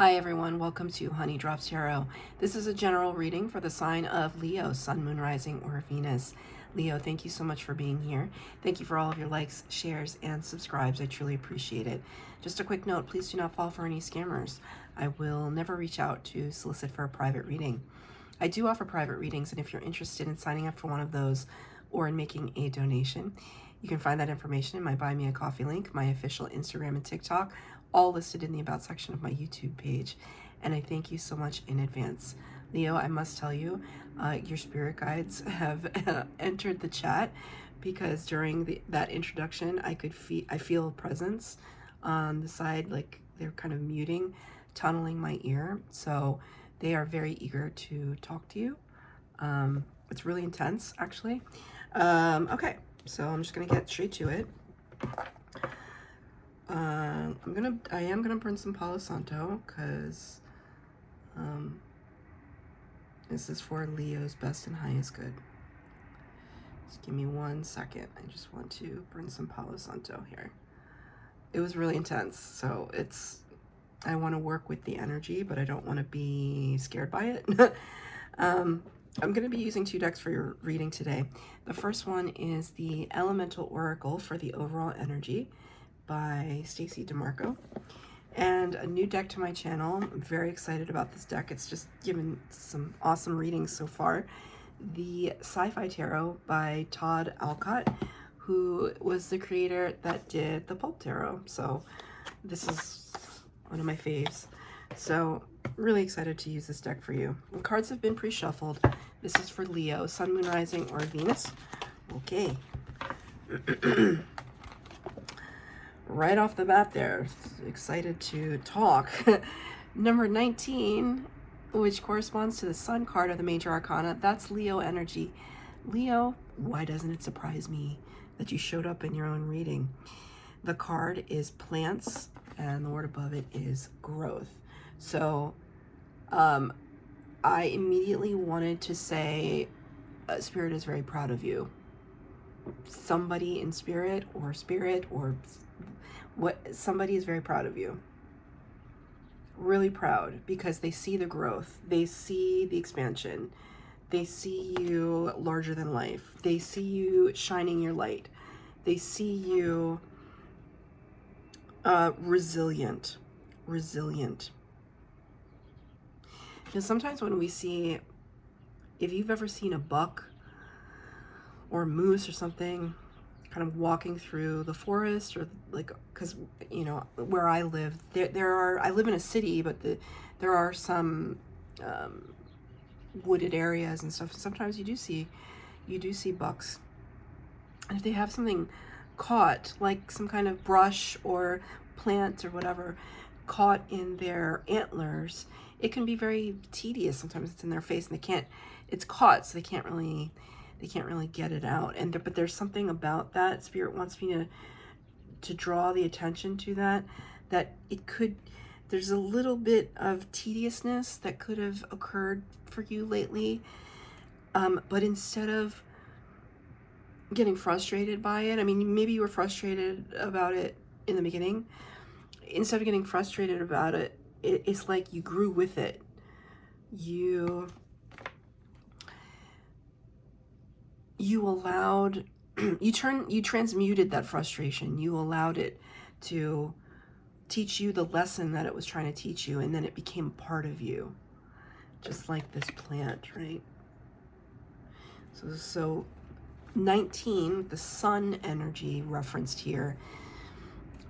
Hi everyone, welcome to Honey Drops Tarot. This is a general reading for the sign of Leo, Sun, Moon, Rising, or Venus. Leo, thank you so much for being here. Thank you for all of your likes, shares, and subscribes. I truly appreciate it. Just a quick note, please do not fall for any scammers. I will never reach out to solicit for a private reading. I do offer private readings, and if you're interested in signing up for one of those or in making a donation, you can find that information in my Buy Me a Coffee link, my official Instagram and TikTok, all listed in the About section of my YouTube page. And I thank you so much in advance. Leo, I must tell you, your spirit guides have entered the chat because during that introduction, I feel a presence on the side, like they're kind of muting, tunneling my ear. So they are very eager to talk to you. It's really intense, actually. Okay, so I'm just gonna get straight to it. I am gonna burn some Palo Santo because this is for Leo's best and highest good. Just give me 1 second. I just want to burn some Palo Santo here. It was really intense, so I want to work with the energy, but I don't want to be scared by it. I'm going to be using 2 decks for your reading today. The first one is the Elemental Oracle for the Overall Energy by Stacey DeMarco. And a new deck to my channel. I'm very excited about this deck. It's just given some awesome readings so far. The Sci-Fi Tarot by Todd Alcott, who was the creator that did the Pulp Tarot. So this is one of my faves. So really excited to use this deck for you. The cards have been pre-shuffled. This is for Leo, Sun, Moon, Rising, or Venus. Okay. Right off the bat there, excited to talk. Number 19, which corresponds to the Sun card of the Major Arcana, that's Leo energy. Leo, why doesn't it surprise me that you showed up in your own reading? The card is plants, and the word above it is growth. So I immediately wanted to say, Spirit is very proud of you. Somebody in spirit or somebody is very proud of you. Really proud, because they see the growth, they see the expansion, they see you larger than life, they see you shining your light, they see you resilient. Because sometimes when we see, if you've ever seen a buck or a moose or something kind of walking through the forest, or like, because you know where I live, I live in a city, but there are some wooded areas and stuff. Sometimes you do see bucks, and if they have something caught, like some kind of brush or plant or whatever caught in their antlers, it can be very tedious. Sometimes it's in their face and it's caught, so they can't really get it out. But there's something about that. Spirit wants me to draw the attention to that there's a little bit of tediousness that could have occurred for you lately. But instead of getting frustrated by it, I mean, maybe you were frustrated about it in the beginning. Instead of getting frustrated about it, it's like you grew with it. You allowed, you transmuted that frustration. You allowed it to teach you the lesson that it was trying to teach you, and then it became a part of you, just like this plant, right? So 19, the Sun energy referenced here.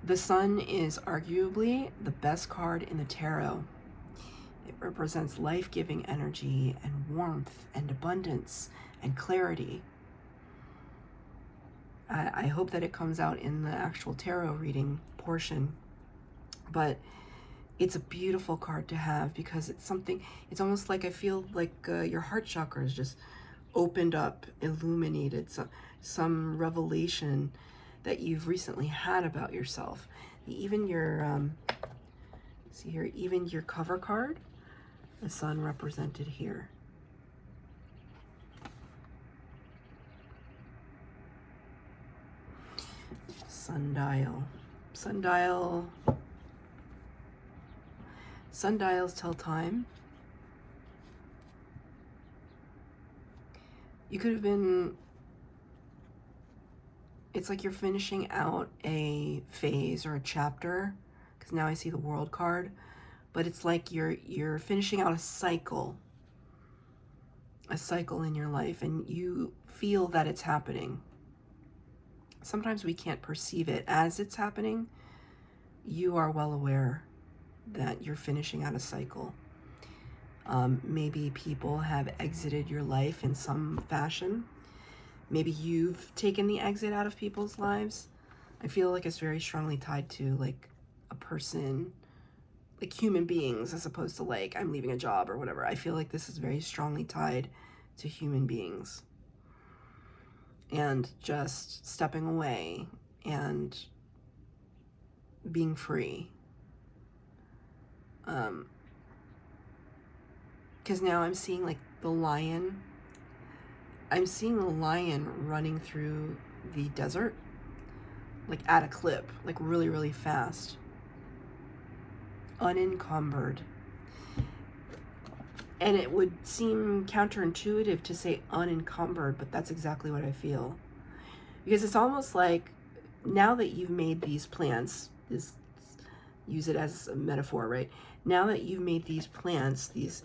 The Sun is arguably the best card in the tarot. It represents life-giving energy and warmth and abundance and clarity. I hope that it comes out in the actual tarot reading portion, but it's a beautiful card to have because it's almost like I feel like your heart chakra is just opened up, illuminated, some revelation that you've recently had about yourself. Even your, see here, even your cover card, the Sun represented here. Sundial. Sundials tell time. You could have been, it's like you're finishing out a phase or a chapter, because now I see the World card, but it's like you're finishing out a cycle in your life, and you feel that it's happening. Sometimes we can't perceive it as it's happening. You are well aware that you're finishing out a cycle. Maybe people have exited your life in some fashion. Maybe you've taken the exit out of people's lives. I feel like it's very strongly tied to like a person, like human beings, as opposed to like I'm leaving a job or whatever. I feel like this is very strongly tied to human beings and just stepping away and being free. Because now I'm seeing like the lion. I'm seeing the lion running through the desert, like at a clip, like really, really fast, unencumbered. And it would seem counterintuitive to say unencumbered, but that's exactly what I feel. Because it's almost like now that you've made these plants, use it as a metaphor, right? Now that you've made these plants, these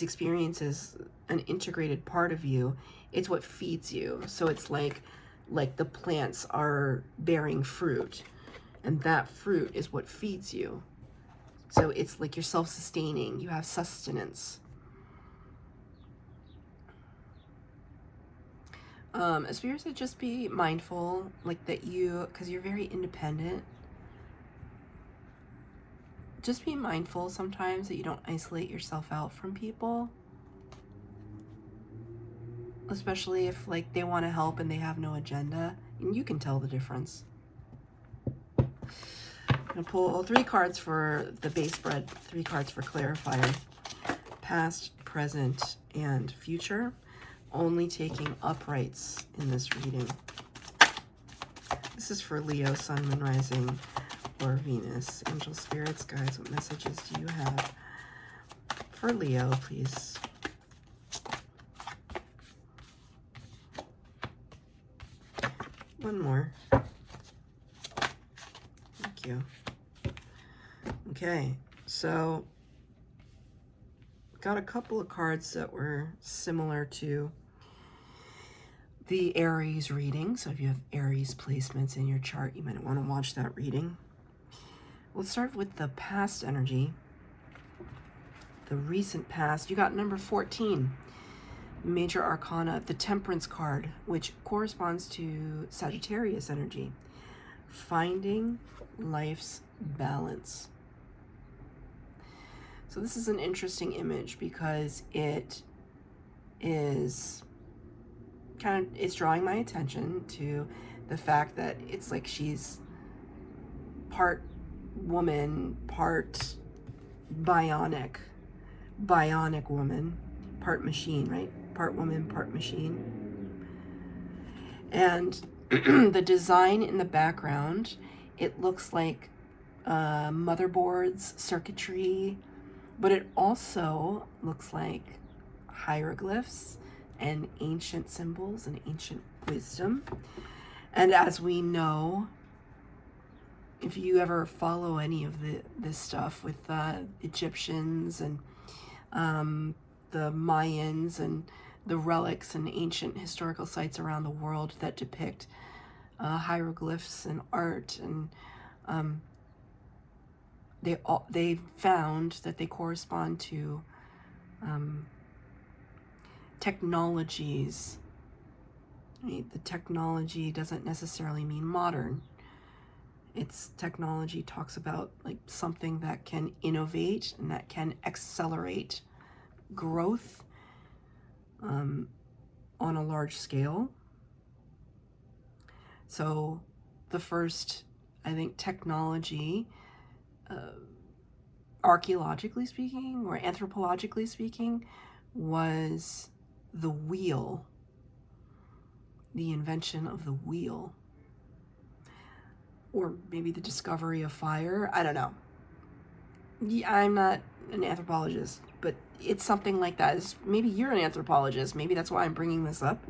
experiences an integrated part of you, it's what feeds you. So it's like the plants are bearing fruit, and that fruit is what feeds you. So it's like you're self-sustaining, you have sustenance. Spirit said just be mindful, like that because you're very independent, just be mindful sometimes that you don't isolate yourself out from people, especially if like they want to help and they have no agenda, and you can tell the difference. I'm gonna pull 3 cards for the base spread, 3 cards for clarifier, past, present, and future. Only taking uprights in this reading. This is for Leo, Sun, Moon, Rising, or Venus. Angel spirits, guides, what messages do you have for Leo, please? One more. Thank you. Okay, so got a couple of cards that were similar to the Aries reading. So if you have Aries placements in your chart, you might want to watch that reading. We'll start with the past energy, the recent past. You got number 14, Major Arcana, the Temperance card, which corresponds to Sagittarius energy, finding life's balance. So this is an interesting image because it is it's drawing my attention to the fact that it's like she's part woman, part bionic woman, part machine, right? Part woman, part machine. And the design in the background, it looks like motherboards, circuitry, but it also looks like hieroglyphs and ancient symbols and ancient wisdom. And as we know, if you ever follow any of this stuff with Egyptians and the Mayans and the relics and ancient historical sites around the world that depict hieroglyphs and art, and they found that they correspond to technologies. Right? The technology doesn't necessarily mean modern. It's technology talks about like something that can innovate and that can accelerate growth on a large scale. So the first, I think, technology, archaeologically speaking or anthropologically speaking, was the wheel, the invention of the wheel, or maybe the discovery of fire. I don't know. Yeah, I'm not an anthropologist, but it's something like that. Maybe you're an anthropologist. Maybe that's why I'm bringing this up.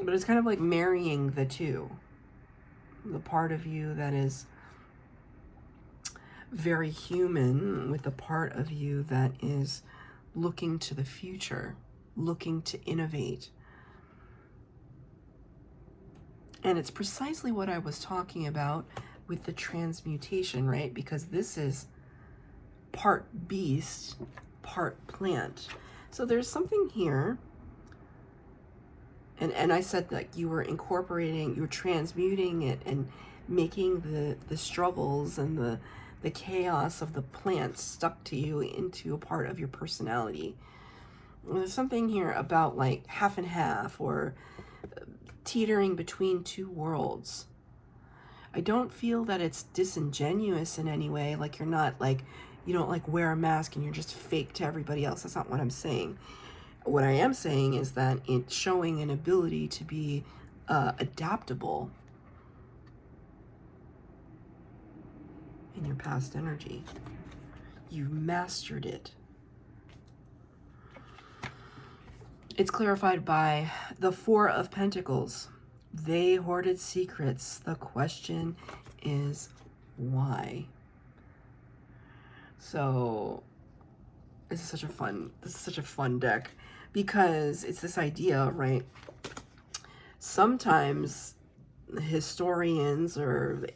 But it's kind of like marrying the two. The part of you that is very human with the part of you that is looking to the future, looking to innovate. And it's precisely what I was talking about with the transmutation, right? Because this is part beast, part plant. So there's something here. And I said that you were incorporating, you were transmuting it and making the struggles and the chaos of the plants stuck to you into a part of your personality. There's something here about like half and half, or teetering between two worlds. I don't feel that it's disingenuous in any way, like you're not like, you don't like wear a mask and you're just fake to everybody else. That's not what I'm saying. What I am saying is that it's showing an ability to be adaptable in your past energy. You mastered it. It's clarified by the Four of Pentacles. They hoarded secrets. The question is why? So this is such a fun deck, because it's this idea, right? Sometimes historians or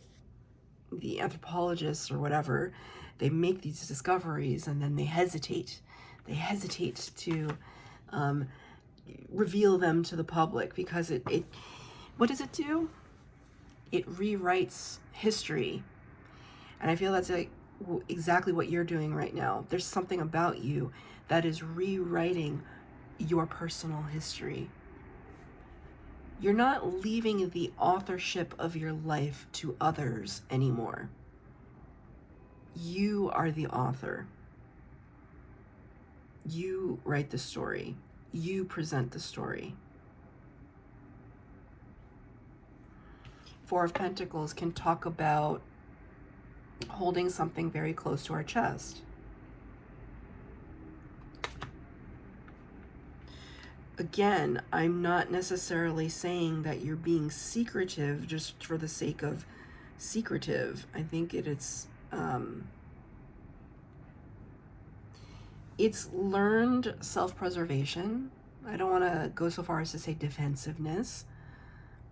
the anthropologists or whatever, they make these discoveries and then they hesitate. They hesitate to reveal them to the public, because it what does it do? It rewrites history. And I feel that's like exactly what you're doing right now. There's something about you that is rewriting your personal history. You're not leaving the authorship of your life to others anymore. You are the author. You write the story. You present the story. Four of Pentacles can talk about holding something very close to our chest. Again, I'm not necessarily saying that you're being secretive just for the sake of secretive. I think it's learned self-preservation. I don't want to go so far as to say defensiveness,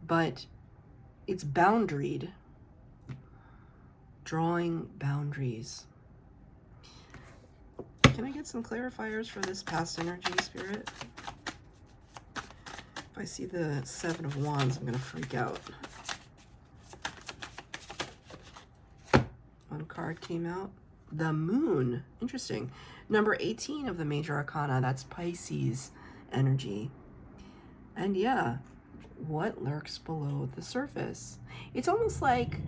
but it's boundaried. Drawing boundaries. Can I get some clarifiers for this past energy, Spirit? If I see the Seven of Wands, I'm going to freak out. One card came out. The Moon. Interesting. Number 18 of the Major Arcana. That's Pisces energy. And yeah, what lurks below the surface? It's almost like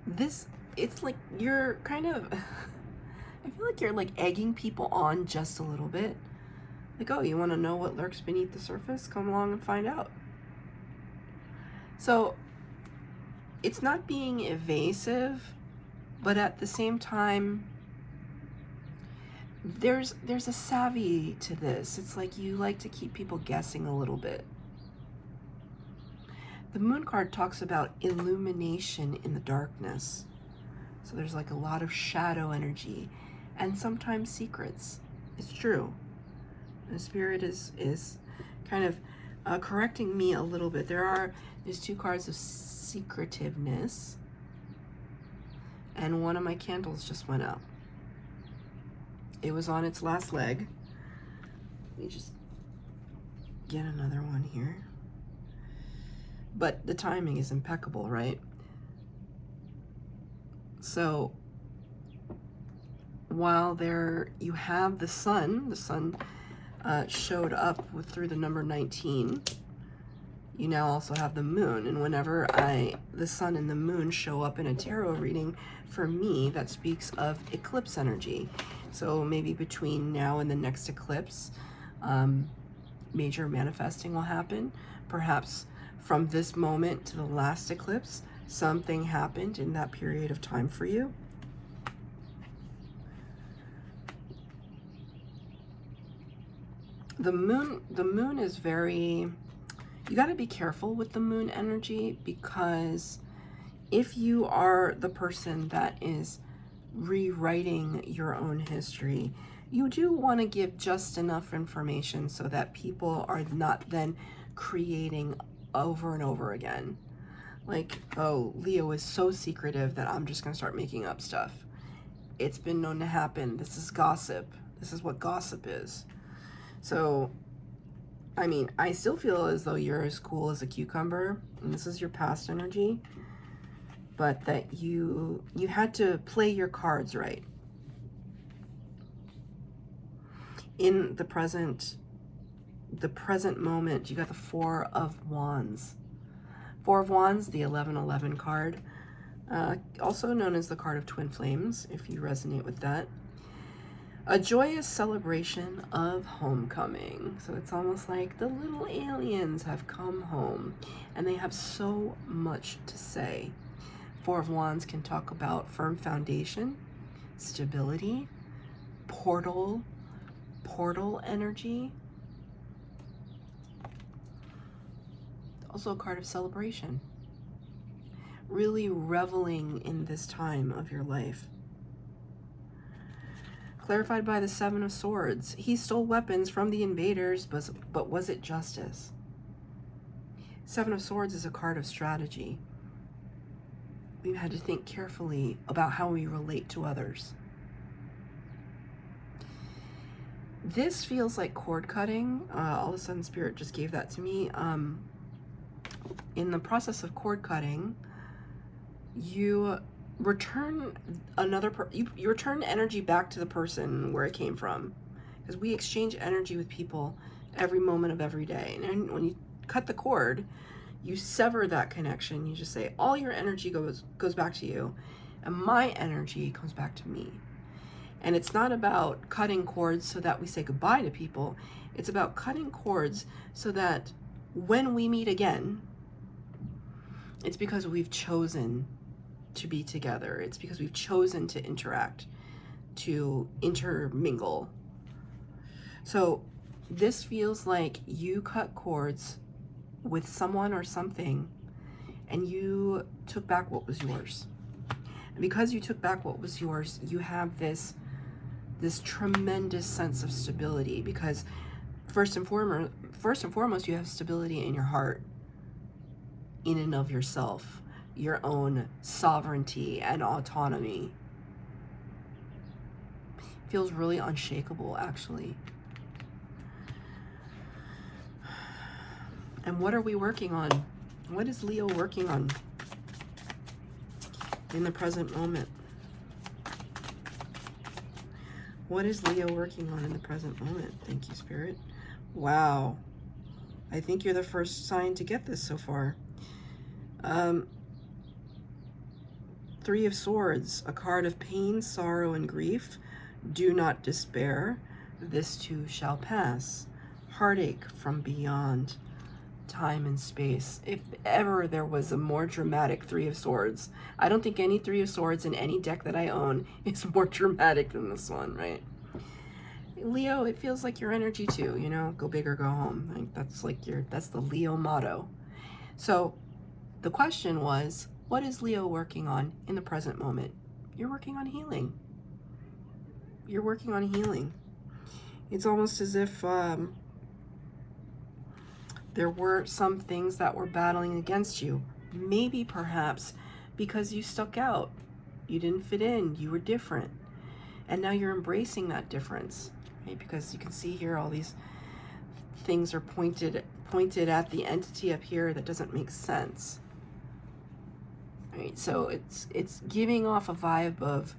this, it's like you're kind of, I feel like you're like egging people on just a little bit. Like, oh, you want to know what lurks beneath the surface? Come along and find out. So it's not being evasive, but at the same time, there's a savvy to this. It's like you like to keep people guessing a little bit. The Moon card talks about illumination in the darkness. So there's like a lot of shadow energy and sometimes secrets. It's true. The Spirit is kind of correcting me a little bit. There's two cards of secretiveness, and one of my candles just went out. It was on its last leg. Let me just get another one here. But the timing is impeccable, right? So while you have the sun showed up through the number 19. You now also have the Moon, and whenever the sun and the moon show up in a tarot reading, for me, that speaks of eclipse energy. So maybe between now and the next eclipse, major manifesting will happen. Perhaps from this moment to the last eclipse, something happened in that period of time for you. The moon is very, you got to be careful with the moon energy, because if you are the person that is rewriting your own history, you do want to give just enough information so that people are not then creating over and over again. Like, oh, Leo is so secretive that I'm just going to start making up stuff. It's been known to happen. This is gossip. This is what gossip is. So, I mean, I still feel as though you're as cool as a cucumber, and this is your past energy, but that you had to play your cards right. In the present moment, you got the Four of Wands. Four of Wands, the 1111 card, also known as the card of twin flames, if you resonate with that. A joyous celebration of homecoming. So it's almost like the little aliens have come home, and they have so much to say. Four of Wands can talk about firm foundation, stability, portal energy. Also a card of celebration. Really reveling in this time of your life. Clarified by the Seven of Swords. He stole weapons from the invaders, but was it justice? Seven of Swords is a card of strategy. We've had to think carefully about how we relate to others. This feels like cord cutting. All of a sudden, Spirit just gave that to me. In the process of cord cutting, you return you return energy back to the person where it came from, because we exchange energy with people every moment of every day. And when you cut the cord, you sever that connection. You just say all your energy goes back to you, and my energy comes back to me. And it's not about cutting cords so that we say goodbye to people. It's about cutting cords so that when we meet again, it's because we've chosen to be together. It's because we've chosen to interact, to intermingle. So this feels like you cut cords with someone or something, and you took back what was yours. And because you took back what was yours, you have this tremendous sense of stability, because first and foremost, you have stability in your heart, in and of yourself, your own sovereignty and autonomy. Feels really unshakable, actually. And what are we working on? What is Leo working on in the present moment? What is Leo working on in the present moment? Thank you, Spirit. Wow. I think you're the first sign to get this so far. Three of Swords, a card of pain, sorrow, and grief. Do not despair. This too shall pass. Heartache from beyond time and space. If ever there was a more dramatic Three of Swords, I don't think any Three of Swords in any deck that I own is more dramatic than this one, right? Leo, it feels like your energy too, you know, go big or go home. Like that's the Leo motto. So the question was, what is Leo working on in the present moment? You're working on healing. You're working on healing. It's almost as if there were some things that were battling against you. Maybe perhaps because you stuck out. You didn't fit in. You were different. And now you're embracing that difference, right? Because you can see here all these things are pointed at the entity up here that doesn't make sense. Right? So it's giving off a vibe of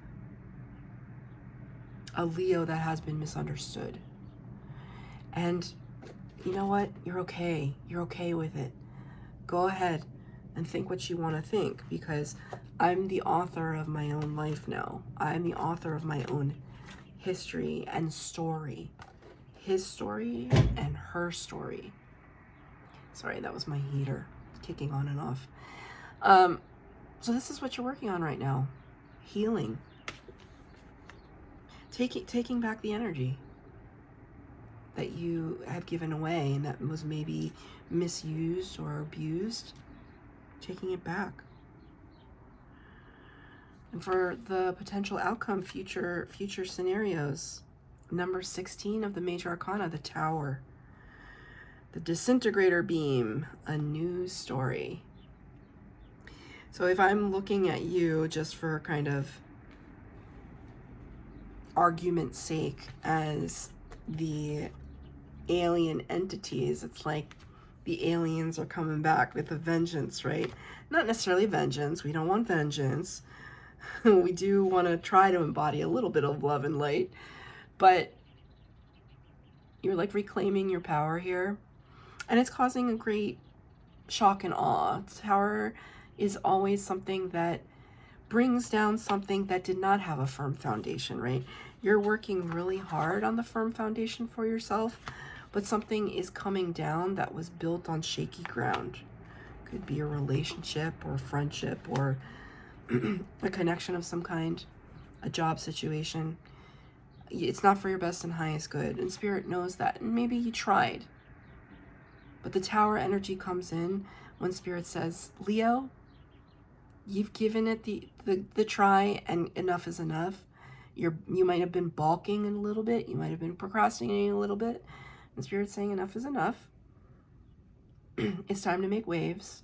a Leo that has been misunderstood. And you know what? You're okay. You're okay with it. Go ahead and think what you want to think, because I'm the author of my own life now. I'm the author of my own history and story. His story and her story. Sorry, that was my heater. kicking on and off. So this is what you're working on right now. Healing. Taking back the energy that you have given away and that was maybe misused or abused. Taking it back. And for the potential outcome, future scenarios, number 16 of the Major Arcana, the Tower. The Disintegrator Beam, a new story. So if I'm looking at you just for kind of argument's sake as the alien entities, it's like the aliens are coming back with a vengeance, right? Not necessarily vengeance. We don't want vengeance. We do want to try to embody a little bit of love and light, but you're like reclaiming your power here, and it's causing a great shock and awe. Tower is always something that brings down something that did not have a firm foundation, right? You're working really hard on the firm foundation for yourself, but something is coming down that was built on shaky ground. Could be a relationship or a friendship or a connection of some kind, a job situation. It's not for your best and highest good, and Spirit knows that, and maybe you tried. But the Tower energy comes in when Spirit says, Leo, you've given it the try, and enough is enough. You might have been balking a little bit, you might have been procrastinating a little bit, and Spirit's saying enough is enough. It's time to make waves.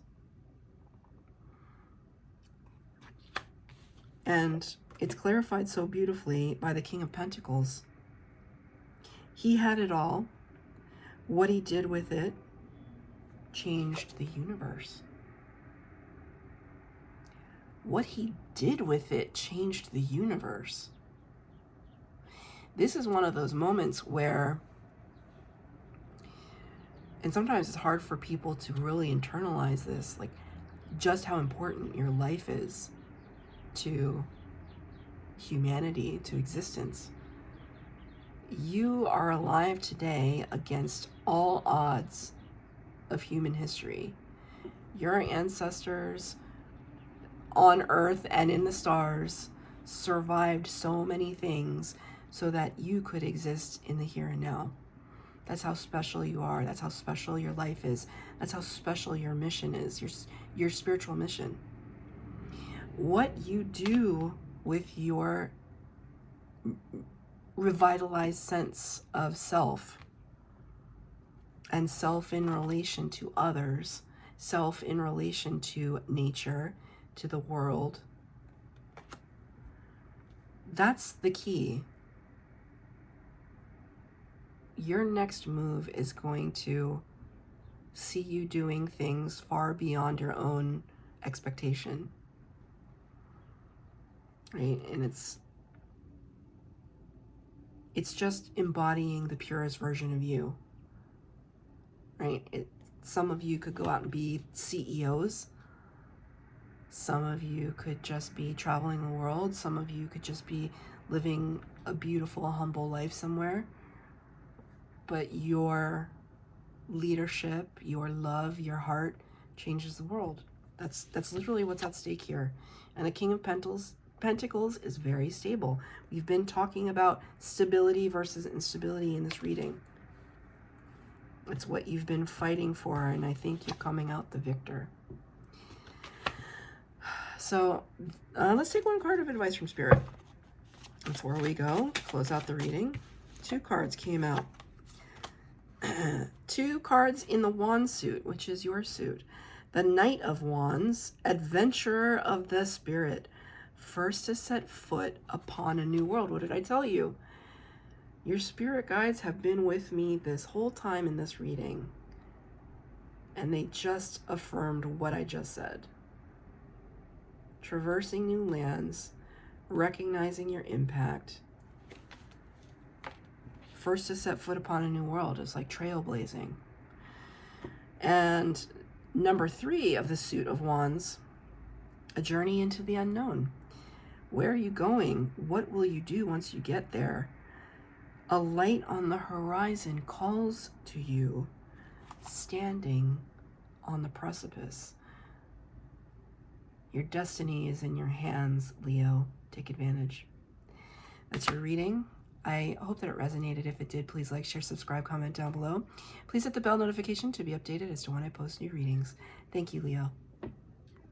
And it's clarified so beautifully by the King of Pentacles. He had it all. What he did with it changed the universe. What he did with it changed the universe. This is one of those moments where, and sometimes it's hard for people to really internalize this, like just how important your life is to humanity, to existence. You are alive today against all odds of human history. Your ancestors on Earth and in the stars survived so many things so that you could exist in the here and now. That's how special you are. That's how special your life is. That's how special your mission is, your spiritual mission. What you do with your revitalized sense of self, and self in relation to others, self in relation to nature, to the world, that's the key. Your next move is going to see you doing things far beyond your own expectation. Right? And it's just embodying the purest version of you. Right? Some of you could go out and be CEOs. Some of you could just be traveling the world. Some of you could just be living a beautiful, humble life somewhere. But your leadership, your love, your heart changes the world. That's literally what's at stake here. And the King of Pentacles is very stable. We've been talking about stability versus instability in this reading. It's what you've been fighting for, and I think you're coming out the victor. So let's take one card of advice from Spirit before we go close out the reading. 2 cards came out. 2 cards in the Wand suit, which is your suit. The Knight of Wands, Adventurer of the Spirit, first to set foot upon a new world. What did I tell you? Your spirit guides have been with me this whole time in this reading, and they just affirmed what I just said. Traversing new lands, recognizing your impact. First to set foot upon a new world is like trailblazing. And number 3 of the suit of Wands, a journey into the unknown. Where are you going? What will you do once you get there? A light on the horizon calls to you, standing on the precipice. Your destiny is in your hands, Leo. Take advantage. That's your reading. I hope that it resonated. If it did, please like, share, subscribe, comment down below. Please hit the bell notification to be updated as to when I post new readings. Thank you, Leo.